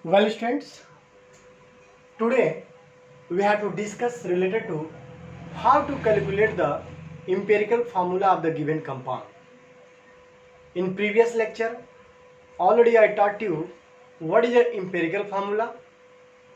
Well, students, today we have to discuss related to how to calculate the empirical formula of the given compound. In previous lecture, already I taught you what is the empirical formula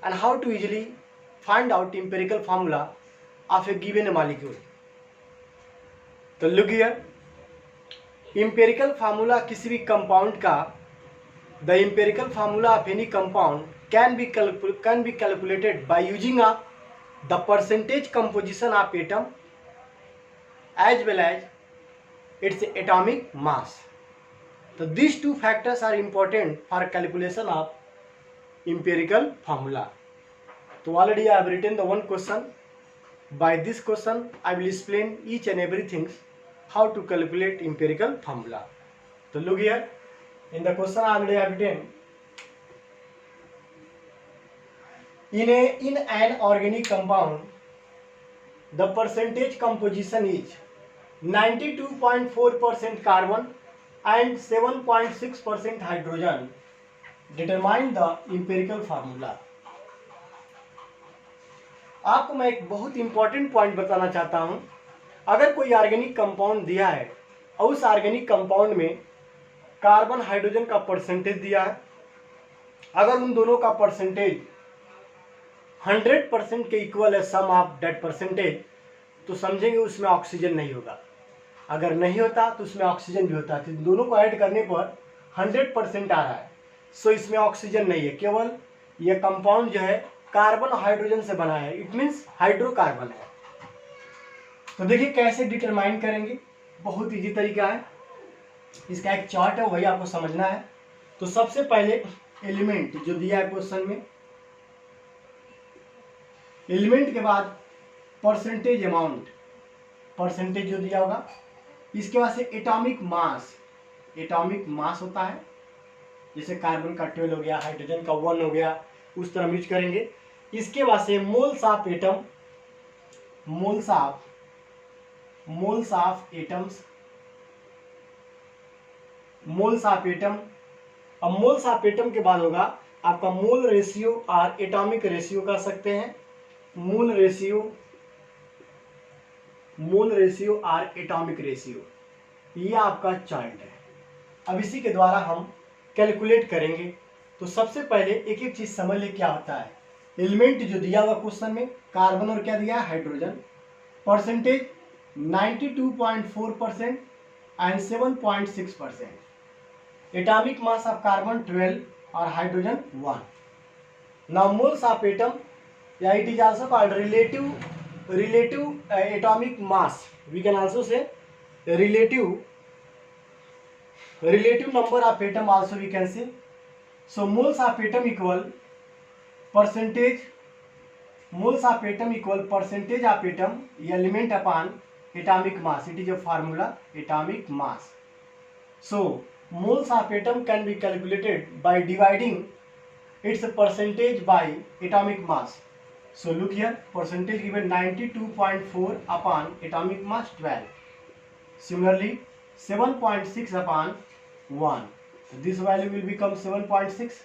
and how to easily find out empirical formula of a given molecule. तो look here, empirical formula किसी भी compound का the empirical formula of any compound can be calculated by using the percentage composition of atom as well as its atomic mass. So these two factors are important for calculation of empirical formula. So already I have written the one question. By this question I will explain each and everything how to calculate empirical formula. So look here, in the question already I have written, in an organic compound the percentage composition is 92.4% carbon and 7.6% hydrogen. Determine the empirical formula. आपको मैं एक बहुत important point बताना चाहता हूं। अगर कोई organic compound दिया है और उस ऑर्गेनिक कंपाउंड में कार्बन हाइड्रोजन का परसेंटेज दिया है, अगर उन दोनों का परसेंटेज 100% के इक्वल है सम ऑफ दैट परसेंटेज, तो समझेंगे उसमें ऑक्सीजन नहीं होगा। अगर नहीं होता तो उसमें ऑक्सीजन भी होता है। तो दोनों को ऐड करने पर 100% आ रहा है, सो इसमें ऑक्सीजन नहीं है, केवल ये कंपाउंड जो है कार्बन हाइड्रोजन से बना है, इट मीन्स हाइड्रोकार्बन है। तो देखिए कैसे डिटरमाइन करेंगे, बहुत इजी तरीका है। इसका एक चार्ट है, वही आपको समझना है। तो सबसे पहले एलिमेंट जो दिया है क्वेश्चन में, एलिमेंट के बाद परसेंटेज अमाउंट, परसेंटेज जो दिया होगा, इसके बाद से एटॉमिक मास, एटॉमिक मास होता है, जैसे कार्बन का 12 हो गया, हाइड्रोजन का 1 हो गया, उस तरह यूज करेंगे। इसके बाद से moles of atom, moles of atoms, moles of atom. अब मोल्स ऑफ एटम के बाद होगा आपका मोल रेशियो और एटॉमिक रेशियो कर सकते हैं, मोल रेशियो और एटॉमिक रेशियो, ये आपका चार्ट है। अब इसी के द्वारा हम कैलकुलेट करेंगे। तो सबसे पहले एक एक चीज समझ ले क्या होता है। एलिमेंट जो दिया हुआ क्वेश्चन में, कार्बन और क्या दिया है, hydrogen, percentage 92.4% and 7.6%, atomic mass of carbon 12 और hydrogen 1। Now moles of atom, या it is also called relative atomic mass, we can also say relative number of atom also we can say. So moles of atom equal percentage of atom element upon atomic mass, it is a formula, atomic mass. So moles of atom can be calculated by dividing its percentage by atomic mass. So look here, percentage given 92.4 upon atomic mass 12. Similarly 7.6 upon 1. So this value will become 7.6.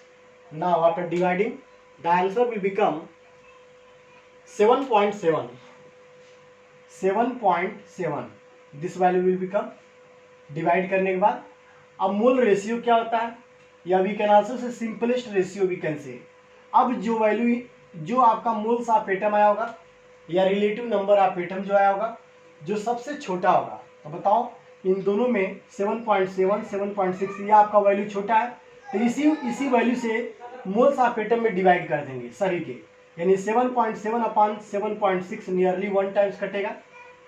Now after dividing, the answer will become 7.7. 7.7. This value will become, divide करने के बाद। अब mole ratio क्या होता है, या we can also say simplest ratio we can say. अब जो वैल्यू, जो आपका मोल्स ऑफ एटम आया होगा या रिलेटिव नंबर ऑफ एटम जो आया होगा, जो सबसे छोटा होगा, तो बताओ इन दोनों में 7.7, 7.6, ये आपका वैल्यू छोटा है, तो इसी वैल्यू से मोल्स ऑफ एटम में डिवाइड कर देंगे सभी के, यानी 7.7 अपॉन 7.6 नियरली 1 टाइम्स कटेगा।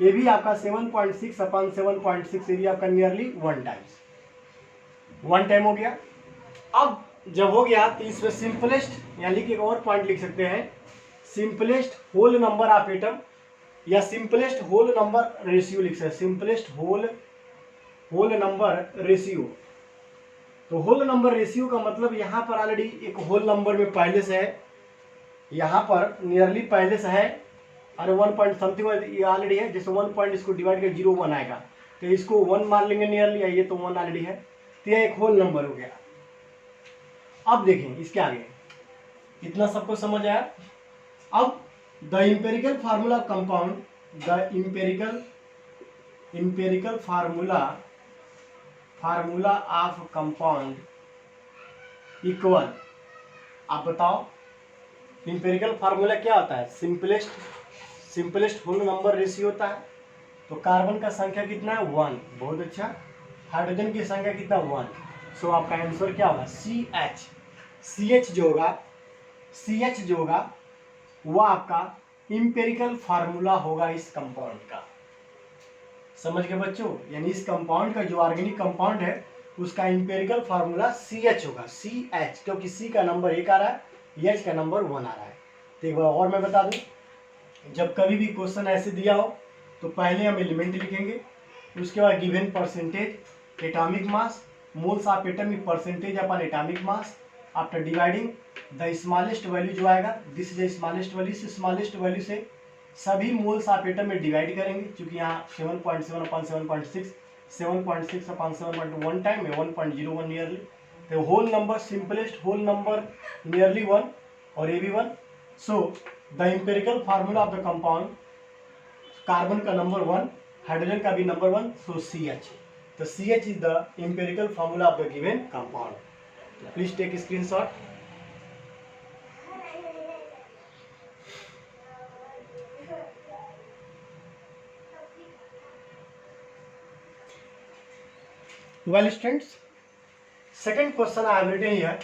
ये भी आपका 7.6 अपॉन 7.6, ये भी आपका नियरली 1 टाइम्स, 1 टाइम हो गया। अब जब हो गया तो इसमें सिंपलेस्ट, यानी कि एक और पॉइंट लिख सकते हैं, simplest whole number of atom या सिंपलेस्ट होल नंबर रेशियो लिख सकते हैं, सिंपलेस्ट होल नंबर रेशियो। तो होल नंबर रेशियो का मतलब यहाँ पर ऑलरेडी एक होल नंबर में पहले से है, यहाँ पर नियरली पहले से है, और 1 पॉइंट समथिंग ये ऑलरेडी है। जैसे 1 पॉइंट इसको डिवाइड कर 0 1 आएगा, तो इसको 1 मान लेंगे नियरली, ये तो 1 ऑलरेडी है, तो यह एक होल नंबर हो गया। अब देखें इसके आगे, इतना सबको समझ आया। अब the empirical formula compound, the empirical formula of compound equal, आप बताओ इम्पेरिकल फार्मूला क्या होता है? सिंपलेस्ट होल नंबर रेशियो होता है। तो कार्बन का संख्या कितना है? 1, बहुत अच्छा। हाइड्रोजन की संख्या कितना? 1। सो आपका आंसर क्या होगा? CH जो होगा वो आपका इम्पेरिकल फार्मूला होगा इस कंपाउंड का। समझ गए बच्चों? यानी इस कंपाउंड का जो ऑर्गेनिक कंपाउंड है उसका इम्पेरिकल फार्मूला CH होगा। CH, क्योंकि C का नंबर 1 आ रहा है, H का नंबर 1 आ रहा है। तो एक बार और मैं बता दूं, जब कभी भी क्वेश्चन ऐसे दिया हो तो पहले हम एलिमेंट लिखेंगे, उसके बाद given percentage, atomic mass, moles of atom percentage upon atomic mass, after dividing the smallest value जो आएगा, दिस इज स्मॉलेस्ट वैल्यू, इस स्मॉलेस्ट वैल्यू से सभी मोल्स ऑफ एटम में डिवाइड करेंगे, क्योंकि यहाँ 7.7 अपॉन 7.6, 7.6 अपॉन 7.1 टाइम में 1.01 नियरली। तो whole number, simplest whole number nearly 1 और ये भी 1। So the empirical formula of the compound, carbon का नंबर 1, हाइड्रोजन का भी नंबर 1, सो CH। तो CH is the empirical formula of the given compound. Please take screenshot. Well students, second question I have written here,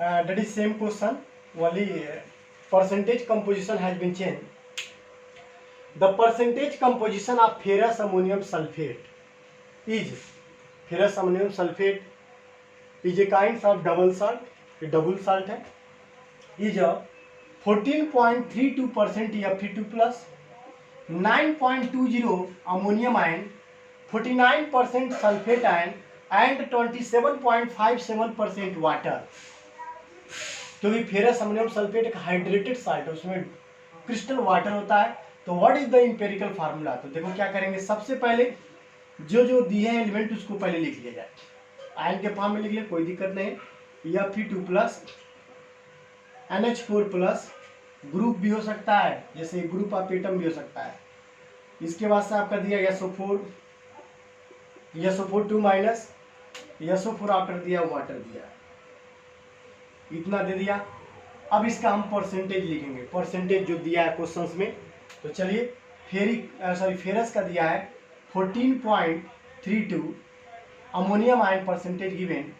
that is same question, only percentage composition has been changed. The percentage composition of ferrous ammonium sulfate is, ferrous ammonium sulfate is a kind of double salt, ये double salt है, is a 14.32% Fe2 plus, 9.20 ammonium ion, 49% sulphate ion and 27.57% water. क्योंकि ferrous ammonium sulphate एक hydrated salt है, उसमें crystal water होता है। तो what is the empirical formula? तो देखो क्या करेंगे, सबसे पहले जो दिए हैं एलिमेंट उसको पहले लिख लिया जाए। आयन के फॉर्म में लिख लिया, कोई दिक्कत नहीं। Fe2 plus, NH4 plus, group भी हो सकता है, जैसे ग्रुप ऑफ एटम भी हो सकता है। इसके बाद से आपका दिया SO4 2 माइनस, SO4 आफ्टर दिया वाटर दिया, इतना दे दिया। अब इसका हम परसेंटेज लिखेंगे, परसेंटेज जो दिया है क्वेश्चंस में। तो चलिए, फेरस का दिया है 14.32, अमोनियम आयन परसेंटेज गिवन,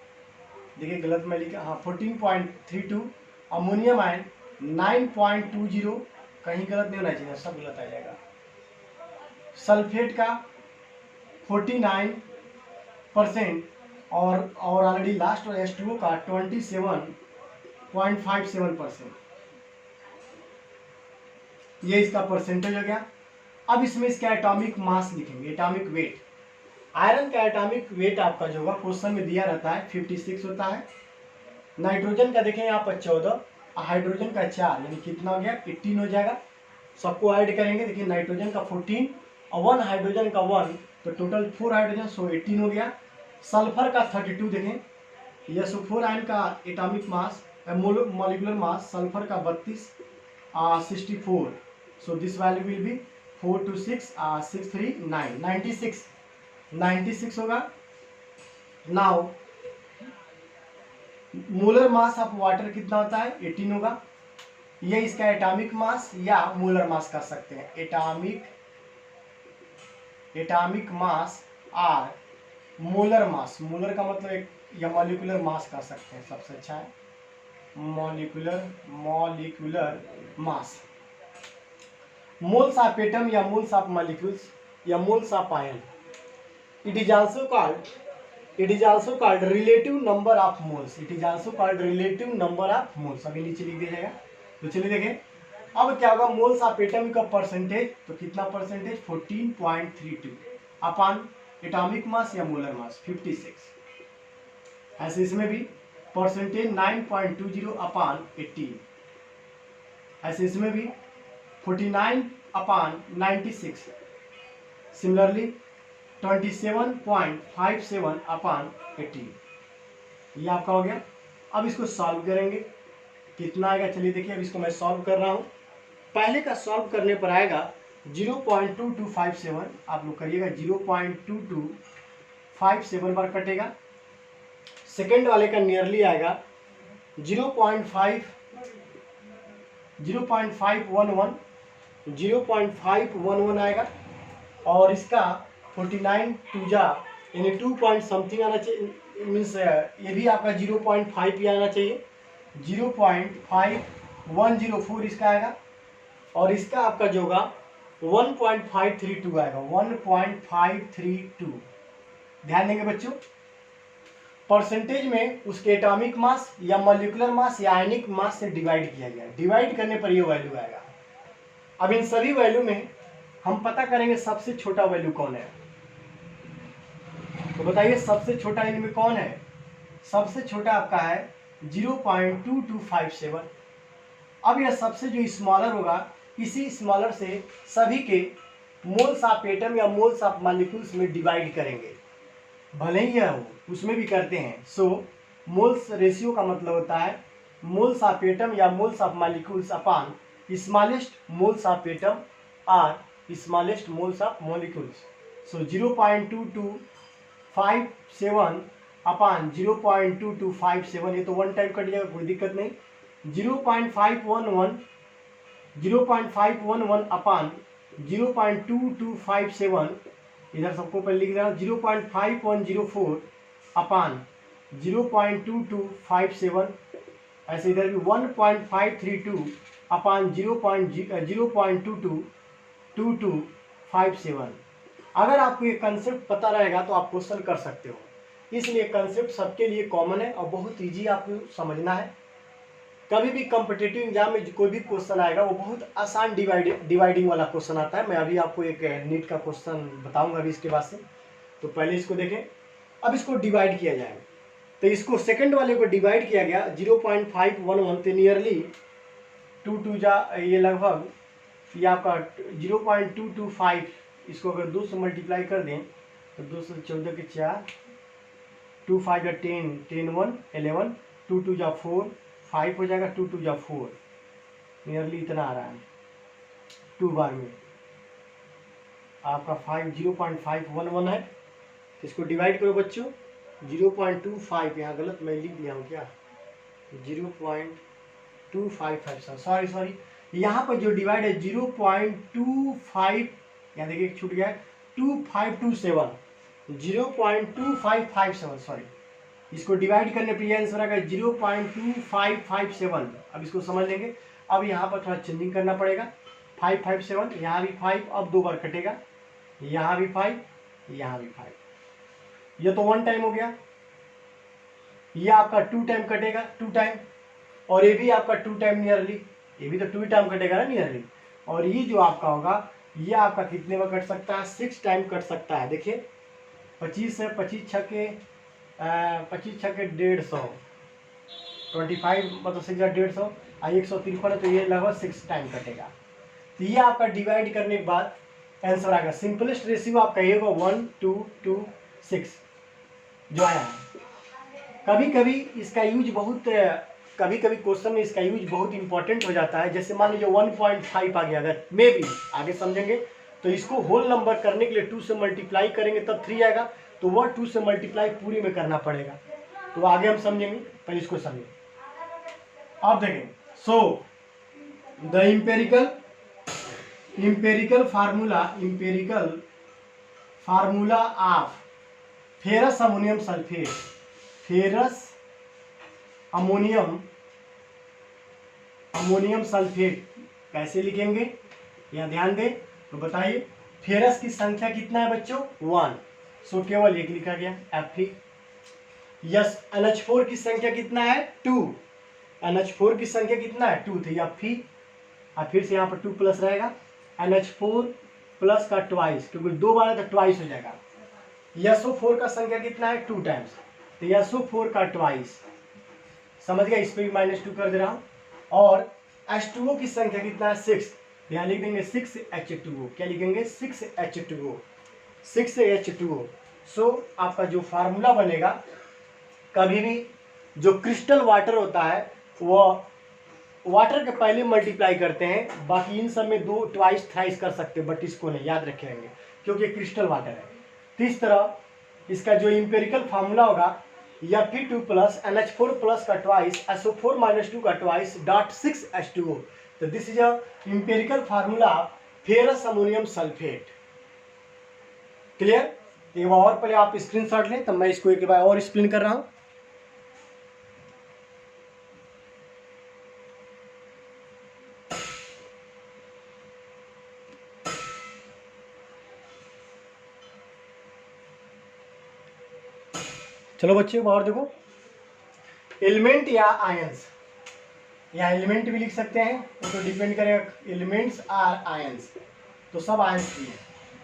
देखिए गलत मैं लिखा, हाँ 14.32, अमोनियम आयन 9.20, कहीं गलत नहीं होना चाहिए, सब गलत आ जाएगा। सल्फेट का 49% और ऑलरेडी लास्ट और H2O का 27.57%, ये इसका परसेंटेज हो गया। अब इसमें इसका एटॉमिक मास लिखेंगे, एटॉमिक वेट। आयरन का एटॉमिक वेट आपका जो होगा क्वेश्चन में दिया रहता है 56 होता है। नाइट्रोजन का देखें यहाँ पर 14, हाइड्रोजन का 4, यानी कितना हो गया? 18 हो जाएगा। सबको ऐड करेंगे, देखिए नाइट्रोजन का 14 और 1 हाइड्रोजन का 1, तो टोटल 4 हाइड्रोजन, सो 18 हो गया। सल्फर का 32 देखें, SO4 आयन का atomic mass, molecular mass, sulphur का 32, 64, so this value will be 4 2 6 6 3 9, 96 होगा। Now molar mass of water कितना होता है? 18 होगा। ये इसका एटॉमिक मास या मोलर मास कर सकते हैं, एटॉमिक मास और मोलर मास, मोलर का मतलब एक, या मॉलिक्यूलर मास कर सकते हैं, सबसे अच्छा है molecular mass. Moles of atom या मोल्स ऑफ मॉलिक्यूल्स या moles of ion, it is also called relative number of moles, it is also called relative number of moles. अभी नीचे लिख दिया जाएगा। तो चलिए देखें अब क्या होगा, मोल्स ऑफ एटम का परसेंटेज, तो कितना परसेंटेज? 14.32 अपॉन एटॉमिक मास या मोलर मास 56। ऐसे इसमें भी परसेंटेज 9.20 अपॉन 18, ऐसे इसमें भी 49 अपॉन 96, सिमिलरली 27.57 अपॉन 18, ये आपका हो गया। अब इसको सॉल्व करेंगे, कितना आएगा, चलिए देखिए अब इसको मैं सॉल्व कर रहा हूँ। पहले का सॉल्व करने पर आएगा 0.2257, आप लोग करिएगा 0.2257 बार कटेगा। सेकेंड वाले का नियरली आएगा 0.511, 0.511 आएगा। और इसका 49 टूजा यानी 2 पॉइंट समथिंग आना चाहिए, मीन्स ये भी आपका 0.5 ही आना चाहिए। 0.5104 इसका आएगा। और इसका आपका जो होगा 1.532 आएगा, 1.532। ध्यान देंगे बच्चों, परसेंटेज में उसके एटॉमिक मास या मॉलिक्यूलर मास या आयनिक मास से डिवाइड किया गया है। डिवाइड करने पर ये वैल्यू आएगा। अब इन सभी वैल्यू में हम पता करेंगे सबसे छोटा वैल्यू कौन है। तो बताइए सबसे छोटा इनमें कौन है। सबसे छोटा आपका है 0.2257। अब यह सबसे जो स्मॉलर होगा, इसी स्मॉलर से सभी के मोल्स ऑफ एटम या मोल्स ऑफ मॉलिक्यूल्स में डिवाइड करेंगे। भले ही यह हो, उसमें भी करते हैं। सो मोल्स रेशियो का मतलब होता है मोल्स ऑफ एटम या moles of molecules upon smallest moles of atom और smallest moles of molecules. So 0.2257 upon 0.2257, ये तो वन टाइम कट जाएगा, कोई दिक्कत नहीं। 0.511 अपॉन 0.2257, इधर सबको पहले लिख रहा हूँ। 0.5104 अपॉन 0.2257, ऐसे इधर भी 1.532 अपॉन 0.2257। अगर आपको ये कंसेप्ट पता रहेगा तो आप क्वेश्चन कर सकते हो। इसलिए कंसेप्ट सबके लिए कॉमन है और बहुत ईजी आपको समझना है। कभी भी कॉम्पिटिटिव एग्जाम में कोई भी क्वेश्चन आएगा वो बहुत आसान डिवाइडिंग वाला क्वेश्चन आता है। मैं अभी आपको एक नीट का क्वेश्चन बताऊंगा अभी इसके बाद से। तो पहले इसको देखें। अब इसको डिवाइड किया जाएगा, तो इसको सेकंड वाले को डिवाइड किया गया 0.511, तो नियरली 2 जा ये लगभग ये आपका 0.225। इसको अगर 2 से मल्टीप्लाई कर दें तो 2 से 14 के 4, 2 5 या 10, 10 1 11, 2 2 जा 4, 5 हो जाएगा, 2 2 जा 4, नियरली इतना आ रहा है। 2 बार में आपका 0.511 है। इसको डिवाइड करो बच्चों 0.25, यहाँ गलत मैं लिख लिया हूँ क्या, 0.255, सॉरी यहाँ पर जो डिवाइड है 0.25, यहाँ देखिए छूट गया 2527, 0.2557, सॉरी। इसको डिवाइड करने पर यह आंसर आएगा 0.2557। अब इसको समझ लेंगे। अब यहाँ पर थोड़ा चेंजिंग करना पड़ेगा। 557, यहाँ भी 5, अब 2 बार कटेगा, यहाँ भी 5, यहाँ भी 5। ये तो 1 टाइम हो गया। ये आपका 2 टाइम कटेगा, 2 टाइम। और ये भी आपका 2 टाइम नियरली, ये भी तो 2 टाइम कटेगा ना नियरली। और ये जो आपका होगा ये आपका कितने बार कट सकता है, 6 टाइम कट सकता है। देखिए 25 है, 25 छक्के 150, 25 मतलब 6 150 और 153 है, तो ये लगभग 6 टाइम कटेगा। तो ये आपका डिवाइड करने के बाद आंसर आएगा। सिंपलेस्ट रेशियो आपका ये होगा 1 2 2 6 जो आया है। कभी कभी इसका यूज बहुत, कभी कभी क्वेश्चन में इसका यूज बहुत इंपॉर्टेंट हो जाता है। जैसे मान लीजिए 1.5 आ गया, अगर मे भी आगे समझेंगे, तो इसको होल नंबर करने के लिए 2 से मल्टीप्लाई करेंगे तब 3 आएगा, तो वह 2 से मल्टीप्लाई पूरी में करना पड़ेगा। तो आगे हम समझेंगे, पहले इसको समझें। आप देखें, सो the empirical formula of ferrous ammonium sulphate, ferrous ammonium sulphate कैसे लिखेंगे, यहाँ ध्यान दें। तो बताइए फेरस की संख्या कितना है बच्चों, 1, सो केवल 1 लिखा गया Fe। यस NH4 की संख्या कितना है, 2, NH4 की संख्या कितना है, 2 थी Fe। और फिर से यहाँ पर 2 प्लस रहेगा, NH4 प्लस का ट्वाइस, क्योंकि 2 बार है तो ट्वाइस हो जाएगा। SO4 का संख्या कितना है, 2 टाइम्स, तो SO4 का ट्वाइस, समझ गया। इस पर भी -2 कर दे रहा हूँ। और H2O की संख्या कितना है, 6, यहाँ लिख देंगे 6H2O। क्या लिखेंगे, 6H2O, 6H2O। सो आपका जो फार्मूला बनेगा, कभी भी जो क्रिस्टल वाटर होता है वो वाटर के पहले मल्टीप्लाई करते हैं, बाकी इन सब में 2 ट्वाइस थ्राइस कर सकते हैं, बट इसको नहीं, याद रखेंगे क्योंकि क्रिस्टल वाटर है। तो इस तरह इसका जो इंपेरिकल फार्मूला होगा Fe2 प्लस NH4 प्लस का ट्वाइस SO4 माइनस 2 का ट्वाइस डॉट 6 H2O। तो this is a empirical formula ferrous ammonium sulphate. Clear? एक बार और पहले आप स्क्रीनशॉट लें, तब मैं इसको एक बार और एक्सप्लेन कर रहा हूं। चलो बच्चे और देखो, एलिमेंट या आयंस, या एलिमेंट भी लिख सकते हैं, वो तो डिपेंड करेगा। एलिमेंट्स आर आयंस, तो सब आयंस दिए,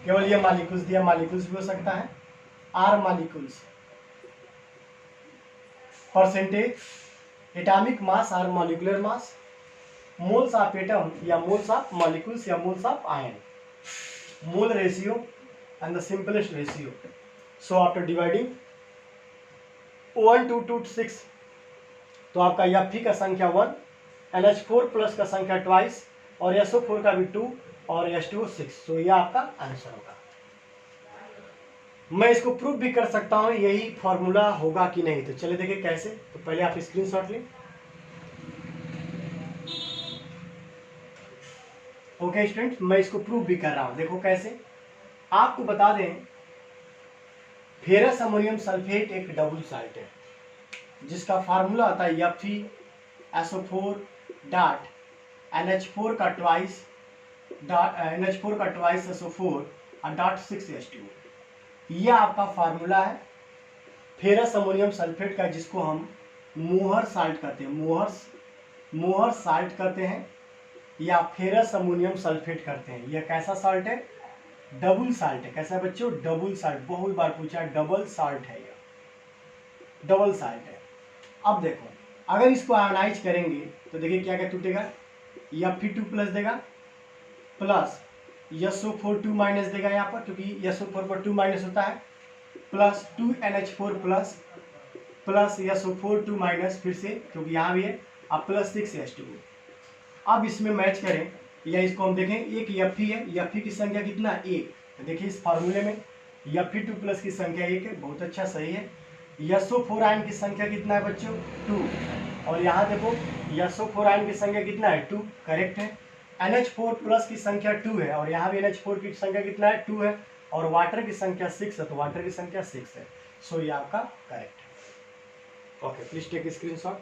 केवल ये मॉलिक्यूल्स दिया, मॉलिक्यूल्स भी हो सकता है। Or molecules, percentage, atomic mass or molecular mass, moles of atom या मोल्स ऑफ मॉलिक्यूल्स या moles of ion, mole ratio and the simplest ratio. So after dividing 1 2 2 6, तो आपका Fe का संख्या 1, NH4 प्लस का संख्या ट्वाइस, और SO4 का भी 2 और H2O 6। सो यह आपका आंसर होगा। मैं इसको प्रूव भी कर सकता हूं यही फॉर्मूला होगा कि नहीं, तो चले देखिए कैसे। तो पहले आप स्क्रीनशॉट लें। ओके स्टूडेंट, मैं इसको प्रूव भी कर रहा हूं, देखो कैसे। आपको बता दें, फेरस अमोनियम सल्फेट एक डबल साल्ट है जिसका फार्मूला आता है FeSO4 डॉट NH4 का ट्वाइस SO4 और डॉट 6 H2O। यह आपका फार्मूला है फेरस अमोनियम सल्फेट का, जिसको हम मोहर साल्ट कहते हैं, मोहर साल्ट कहते हैं या फेरस अमोनियम सल्फेट करते हैं। यह कैसा साल्ट है? डबल साल्ट है। कैसा है बच्चों? डबल साल्ट, बहुत बार पूछा, डबल साल्ट है, यह डबल साल्ट है। अब देखो, अगर इसको आयनाइज करेंगे तो देखिए क्या क्या टूटेगा। Fe2 प्लस देगा, प्लस SO4 2 माइनस देगा यहाँ पर, क्योंकि SO4 पर 2 माइनस होता है, plus 2NH4 plus SO4 2 minus, फिर से क्योंकि यहाँ भी है, अब प्लस 6 H2O। अब इसमें मैच करें या इसको हम देखें, एक Fe है, Fe की संख्या कितना? 1। तो देखिए इस फार्मूले में Fe2 प्लस की संख्या 1 है, बहुत अच्छा, सही है। SO4 आयन की संख्या कितना है बच्चों? 2। और यहाँ देखो SO4 आयन की संख्या कितना है? 2, करेक्ट है। NH4 प्लस की संख्या 2 है, और यहाँ भी NH4 की संख्या कितना है? 2 है, और वाटर की संख्या 6 है, तो वाटर की संख्या 6 है। सो ये आपका करेक्ट है। Okay, please take screenshot.